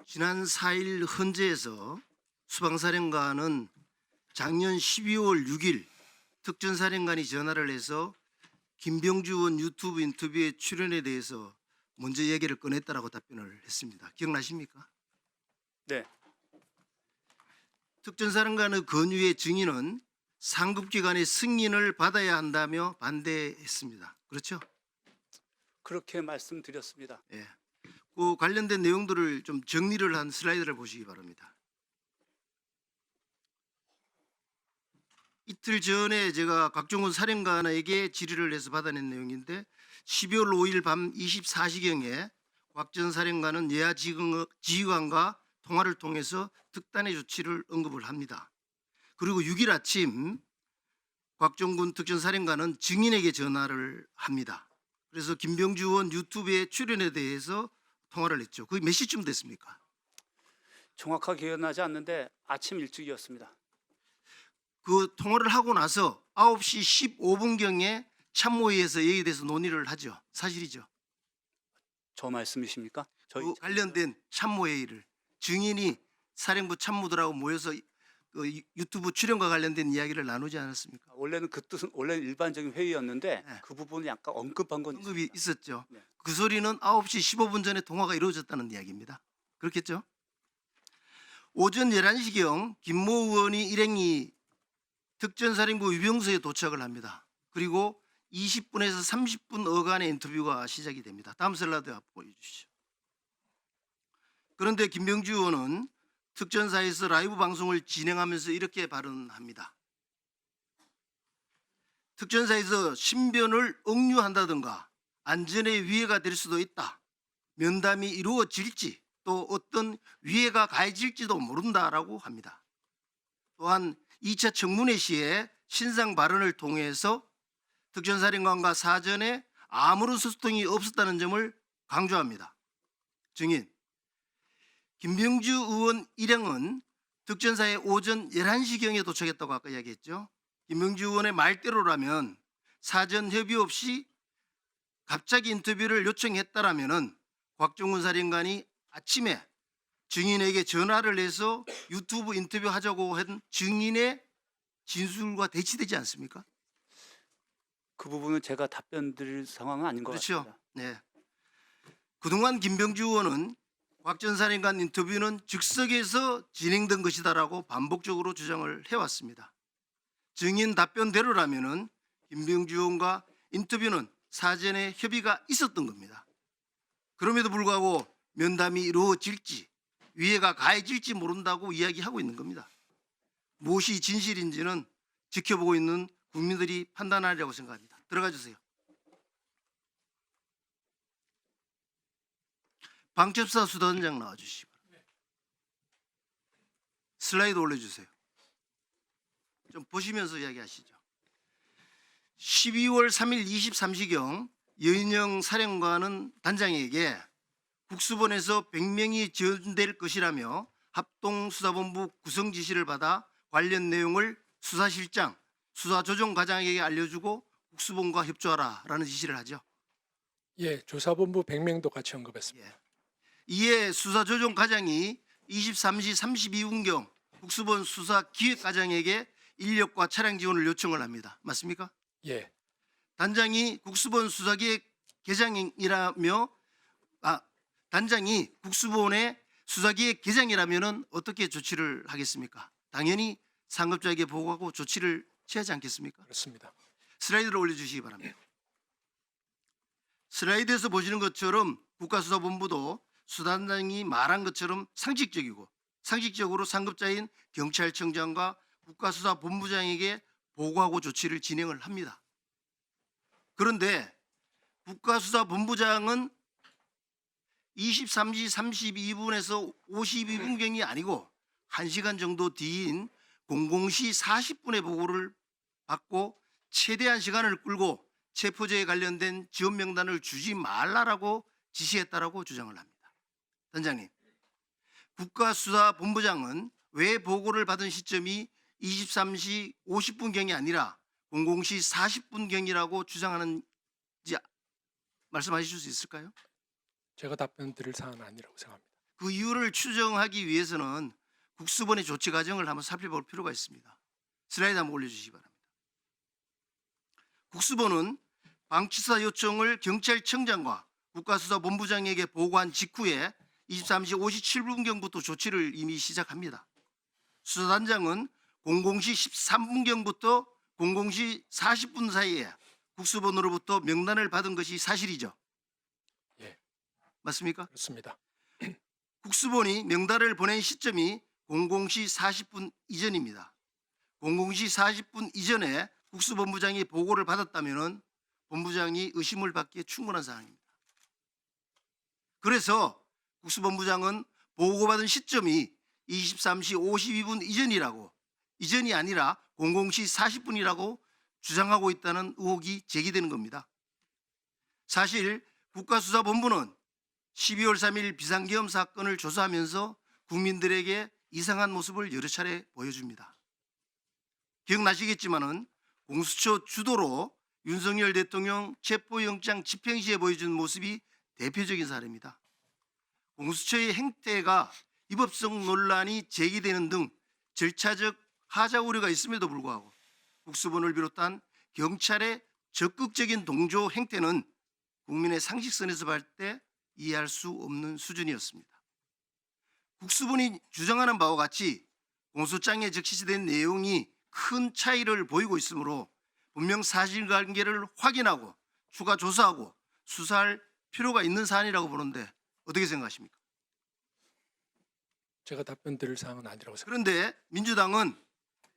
지난 4일 헌재에서 수방사령관은 작년 12월 6일 특전사령관이 전화를 해서 김병주 의원 유튜브 인터뷰에 출연에 대해서 먼저 얘기를 꺼냈다라고 답변을 했습니다. 기억나십니까? 네, 특전사령관의 건유의 증인은 상급기관의 승인을 받아야 한다며 반대했습니다. 그렇죠? 그렇게 말씀드렸습니다. 예. 그 관련된 내용들을 좀 정리를 한 슬라이드를 보시기 바랍니다. 이틀 전에 제가 곽종훈 사령관에게 질의를 해서 받아낸 내용인데 12월 5일 밤 24시경에 곽 전 사령관은 예하 지휘관과 통화를 통해서 특단의 조치를 언급을 합니다. 그리고 6일 아침 곽종군 특전사령관은 증인에게 전화를 합니다. 그래서 김병주 의원 유튜브에 출연에 대해서 통화를 했죠. 그게 몇 시쯤 됐습니까? 정확하게 기억나지 않는데 아침 일찍이었습니다. 그 통화를 하고 나서 9시 15분경에 참모회의에서 여기에 대해서 논의를 하죠. 사실이죠. 저 말씀이십니까? 그 관련된 참모회의를 증인이 사령부 참모들하고 모여서 그 유튜브 출연과 관련된 이야기를 나누지 않았습니까? 원래는 그 뜻은 원래 일반적인 회의였는데 네. 그 부분을 약간 언급한 건 언급이 있습니다. 있었죠. 네. 그 소리는 9시 15분 전에 통화가 이루어졌다는 이야기입니다. 그렇겠죠? 오전 11시경 김모 의원이 일행이 특전사령부 유병소에 도착을 합니다. 그리고 20분에서 30분 어간의 인터뷰가 시작이 됩니다. 다음 슬라이드 보여주시죠. 그런데 김병주 의원은 특전사에서 라이브 방송을 진행하면서 이렇게 발언합니다. 특전사에서 신변을 억류한다든가 안전에 위해가 될 수도 있다. 면담이 이루어질지 또 어떤 위해가 가해질지도 모른다라고 합니다. 또한 2차 청문회 시에 신상 발언을 통해서 특전사령관과 사전에 아무런 소통이 없었다는 점을 강조합니다. 증인 김병주 의원 일행은 특전사에 오전 11시경에 도착했다고 아까 이야기했죠. 김병주 의원의 말대로라면 사전 협의 없이 갑자기 인터뷰를 요청했다라면은 곽종훈 사령관이 아침에 증인에게 전화를 해서 유튜브 인터뷰 하자고 한 증인의 진술과 대치되지 않습니까? 그 부분은 제가 답변 드릴 상황은 아닌 것 그렇죠. 같습니다. 네. 그동안 김병주 의원은 곽 전 사령관 인터뷰는 즉석에서 진행된 것이다라고 반복적으로 주장을 해왔습니다. 증인 답변대로라면은 김병주 의원과 인터뷰는 사전에 협의가 있었던 겁니다. 그럼에도 불구하고 면담이 이루어질지 위해가 가해질지 모른다고 이야기하고 있는 겁니다. 무엇이 진실인지는 지켜보고 있는 국민들이 판단하리라고 생각합니다. 들어가 주세요. 방첩사 수단장 나와주시기 바랍니다. 슬라이드 올려주세요. 좀 보시면서 이야기하시죠. 12월 3일 23시경 여인영 사령관은 단장에게 국수본에서 100명이 지원될 것이라며 합동수사본부 구성 지시를 받아 관련 내용을 수사실장, 수사조정과장에게 알려주고 국수본과 협조하라라는 지시를 하죠. 예, 조사본부 100명도 같이 언급했습니다. 예. 이에 수사조정과장이 23시 32분경 국수본 수사기획과장에게 인력과 차량 지원을 요청을 합니다. 맞습니까? 예, 단장이 국수본 수사기획 계장이라며 단장이 국수본의 수사기획 계장이라면은 어떻게 조치를 하겠습니까? 당연히 상급자에게 보고하고 조치를 취하지 않겠습니까? 그렇습니다. 슬라이드를 올려주시기 바랍니다. 슬라이드에서 보시는 것처럼 국가수사본부도 수단장이 말한 것처럼 상식적으로 상급자인 경찰청장과 국가수사본부장에게 보고하고 조치를 진행을 합니다. 그런데 국가수사본부장은 23시 32분에서 52분경이 아니고 1시간 정도 뒤인 00시 40분에 보고를 받고 최대한 시간을 끌고 체포제에 관련된 지원 명단을 주지 말라라고 지시했다라고 주장을 합니다. 단장님, 국가수사본부장은 왜 보고를 받은 시점이 23시 50분경이 아니라 00시 40분경이라고 주장하는지 말씀하실 수 있을까요? 제가 답변 드릴 사안은 아니라고 생각합니다. 그 이유를 추정하기 위해서는 국수본의 조치 과정을 한번 살펴볼 필요가 있습니다. 슬라이드 한번 올려주시기 바랍니다. 국수본은 방치수사 요청을 경찰청장과 국가수사본부장에게 보고한 직후에 23시 57분경부터 조치를 이미 시작합니다. 수사단장은 00시 13분경부터 00시 40분 사이에 국수본으로부터 명단을 받은 것이 사실이죠. 예. 맞습니까? 그렇습니다. 국수본이 명단을 보낸 시점이 00시 40분 이전입니다. 00시 40분 이전에 국수본부장이 보고를 받았다면 본부장이 의심을 받기에 충분한 사항입니다. 그래서 국수본부장은 보고받은 시점이 23시 52분 이전이 아니라 00시 40분이라고 주장하고 있다는 의혹이 제기되는 겁니다. 사실 국가수사본부는 12월 3일 비상계엄 사건을 조사하면서 국민들에게 이상한 모습을 여러 차례 보여줍니다. 기억나시겠지만은 공수처 주도로 윤석열 대통령 체포영장 집행 시에 보여준 모습이 대표적인 사례입니다. 공수처의 행태가 위법성 논란이 제기되는 등 절차적 하자 우려가 있음에도 불구하고 국수본을 비롯한 경찰의 적극적인 동조 행태는 국민의 상식선에서 볼 때 이해할 수 없는 수준이었습니다. 국수본이 주장하는 바와 같이 공소장에 적시된 내용이 큰 차이를 보이고 있으므로 분명 사실관계를 확인하고 추가 조사하고 수사할 필요가 있는 사안이라고 보는데 어떻게 생각하십니까? 제가 답변 드릴 사항은 아니라고 생각합니다. 그런데 민주당은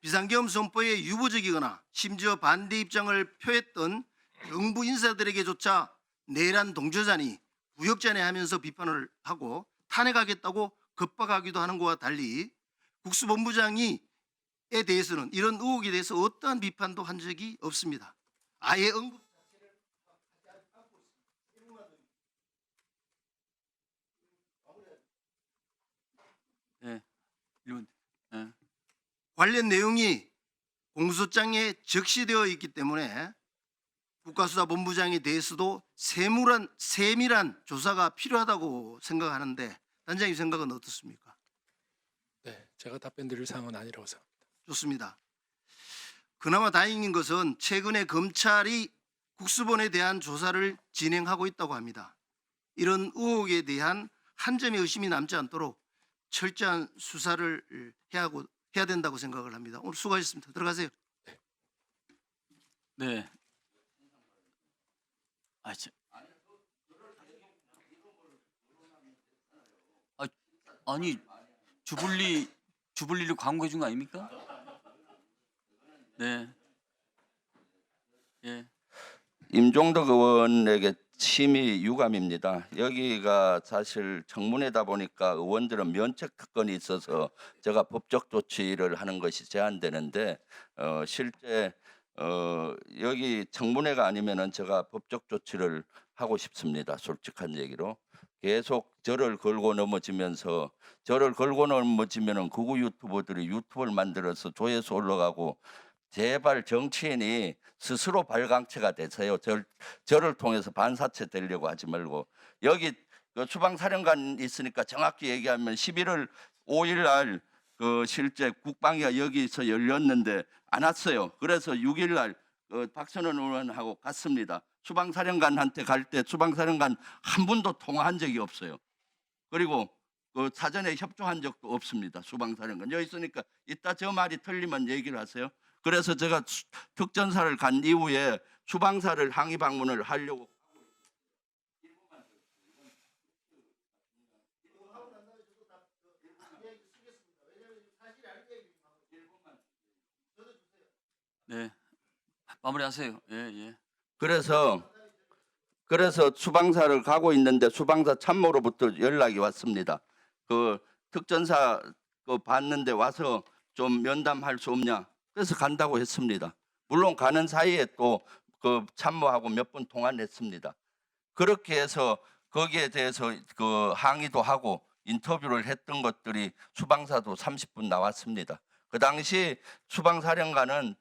비상계엄 선포에 유보적이거나 심지어 반대 입장을 표했던 정부 인사들에게조차 내란 동조자니 구역자네 하면서 비판을 하고 탄핵하겠다고 겁박하기도 하는 것과 달리 국수본부장에 대해서는 이런 의혹에 대해서 어떠한 비판도 한 적이 없습니다. 아예 언급 네. 이런 네. 관련 내용이 공소장에 적시되어 있기 때문에 국가수사본부장에 대해서도 세밀한 조사가 필요하다고 생각하는데 단장님 생각은 어떻습니까? 네, 제가 답변 드릴 사항은 아니라고 생각합니다. 좋습니다. 그나마 다행인 것은 최근에 검찰이 국수본에 대한 조사를 진행하고 있다고 합니다. 이런 의혹에 대한 한 점의 의심이 남지 않도록 철저한 수사를 해야 된다고 생각을 합니다. 오늘 수고하셨습니다. 들어가세요. 네. 아니 주불리를 광고해 준 거 아닙니까? 네. 예. 임종덕 의원에게 심히 유감입니다. 여기가 사실 청문회다 보니까 의원들은 면책 특권이 있어서 제가 법적 조치를 하는 것이 제한되는데 실제 여기 청문회가 아니면은 제가 법적 조치를 하고 싶습니다. 솔직한 얘기로 계속 저를 걸고 넘어지면서 극우 유튜버들이 유튜브를 만들어서 조회수 올라가고 제발 정치인이 스스로 발광체가 되세요. 저를 통해서 반사체 되려고 하지 말고 여기 수방사령관 있으니까 정확히 얘기하면 11월 5일 날 실제 국방위가 여기서 열렸는데 안 왔어요. 그래서 6일 날 박선원 의원하고 갔습니다. 수방사령관한테 갈 때 수방사령관 한 분도 통화한 적이 없어요. 그리고 사전에 협조한 적도 없습니다. 수방사령관 여기 있으니까 이따 저 말이 틀리면 얘기를 하세요. 그래서 제가 특전사를 간 이후에 수방사를 항의 방문을 하려고 네. 마무리하세요. 예, 예. 그래서 수방사를 가고 있는데 수방사 참모로부터 연락이 왔습니다. 특전사 봤는데 와서 좀 면담할 수 없냐? 그래서 간다고 했습니다. 물론 가는 사이에 또 참모하고 몇 번 통화를 했습니다. 그렇게 해서 거기에 대해서 항의도 하고 인터뷰를 했던 것들이 수방사도 30분 나왔습니다. 그 당시 수방사령관은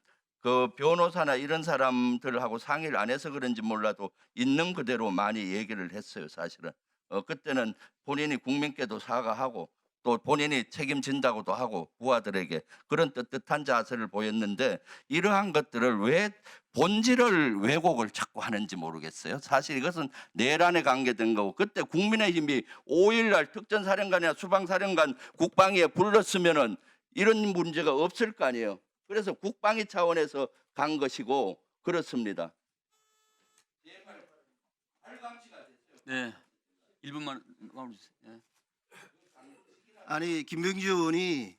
변호사나 이런 사람들하고 상의를 안 해서 그런지 몰라도 있는 그대로 많이 얘기를 했어요. 사실은 그때는 본인이 국민께도 사과하고 또 본인이 책임진다고도 하고 부하들에게 그런 떳떳한 자세를 보였는데 이러한 것들을 왜 본질을 왜곡을 자꾸 하는지 모르겠어요. 사실 이것은 내란에 관계된 거고 그때 국민의힘이 5일날 특전사령관이나 수방사령관 국방위에 불렀으면은 이런 문제가 없을 거 아니에요. 그래서 국방위 차원에서 간 것이고 그렇습니다. 네, 1분만 마무리 주세요. 예. 아니 김병주 의원이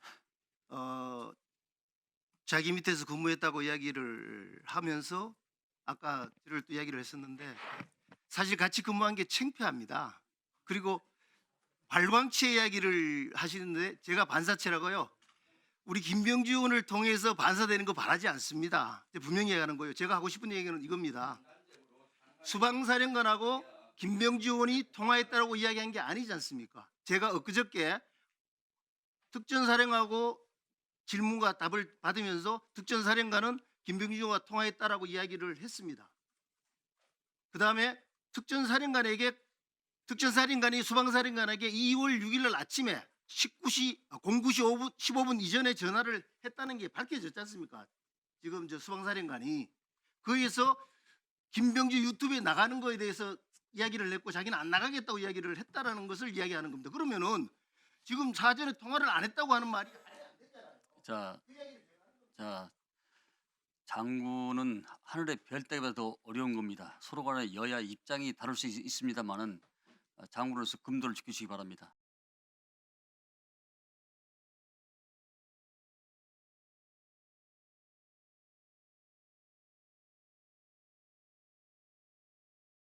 자기 밑에서 근무했다고 이야기를 하면서 아까 저를 또 이야기를 했었는데 사실 같이 근무한 게 창피합니다. 그리고 발광체 이야기를 하시는데 제가 반사체라고요. 우리 김병주 의원을 통해서 반사되는 거 바라지 않습니다. 분명히 얘기하는 거예요. 제가 하고 싶은 얘기는 이겁니다. 수방사령관하고 김병주 의원이 통화했다라고 이야기한 게 아니지 않습니까? 제가 엊그저께 특전사령하고 질문과 답을 받으면서 특전사령관은 김병주 의원과 통화했다라고 이야기를 했습니다. 그 다음에 특전사령관이 수방사령관에게 2월 6일 날 아침에 09시 15분 이전에 전화를 했다는 게 밝혀졌지 않습니까? 지금 저 수방사령관이 거기에서 김병주 유튜브에 나가는 거에 대해서 이야기를 했고 자기는 안 나가겠다고 이야기를 했다라는 것을 이야기하는 겁니다. 그러면은 지금 사전에 통화를 안 했다고 하는 말이 자, 장군은 하늘의 별따기보다 더 어려운 겁니다. 서로 간의 여야 입장이 다를 수 있습니다만은 장군으로서 금도를 지키시기 바랍니다.